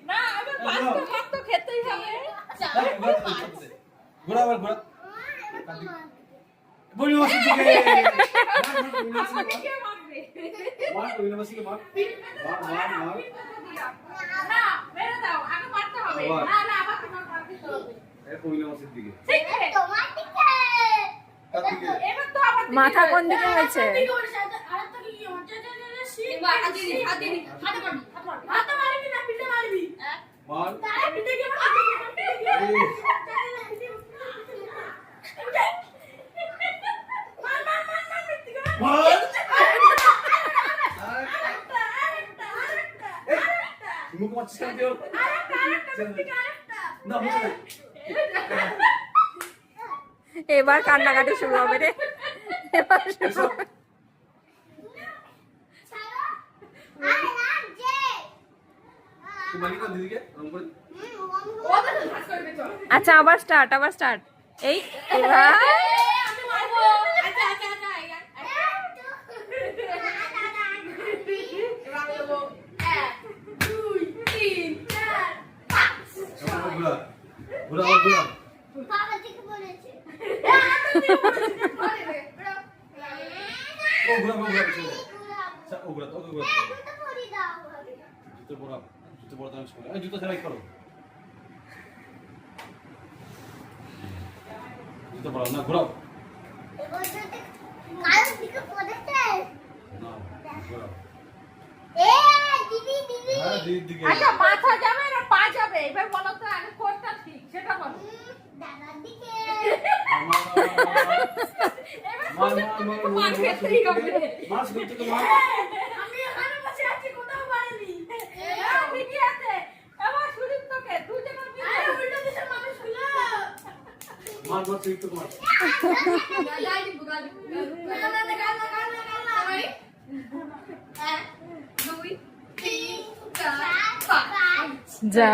না আমি পাঁচটা ভাত তো খেতেই হবে। ঘোরা আবার ঘোরা বইলবাসী দিকে কে মারবে? মার বইলবাসী কে মার মার না মেরে দাও আগে মারতে হবে। না না আবার তোমার মারতে হবে। এই বইলবাসীর দিকে ঠিক আছে তোমার দিকে কার দিকে এবার তো আবার মাথা কোন দিকে হয়েছে? আরেকটা কি হচ্ছে হাতে মারবি না পিঠে মারবি মার তারে পিঠে কে মার মুখ মারছিস কেন তুই না মুখ না এবার কান্নাকাটি শুরু হবে রে। এবার শুরু হবে। তুমি মালিকা দিদিকে রং করে ওদের ভাত করবে চল। আচ্ছা আবার স্টার্ট এই এবার আমি মারবো। আচ্ছা আচ্ছা আচ্ছা এবার দেবো 1 2 3 4 5 ঘোরা ঘোরা আবার ঘোরা বাবা দিকে বলেছে ও ঘোরা ঘোরা আচ্ছা ও ঘোরা তো ঘোরা দুটো পরি দাও জুতো পরা দাম শুনে এই জুতো সেলাই করো জুতো পরা না ঘোরাও এবার যদি কারো দিকে পড়েছে না ঘোরাও এ দিদি দিদি হ্যাঁ দিদির দিকে আচ্ছা মাথা যাবে না পা যাবে এবার বলো তো আগে কোনটা ঠিক সেটা বলো। দাদার দিকে মার খেতেই হবে। মাছ করতে তো মাছ আমি এখানে বসে আছি কোথাও পারিনি ঠিকই আছে এবার সুদীপ তোকে তুই যেন আরে উল্টো দেশের মানুষ হলো মাছ করতে তো মাছ গালি বুগালি না না না না ভাই 1 2 3 4 5 যা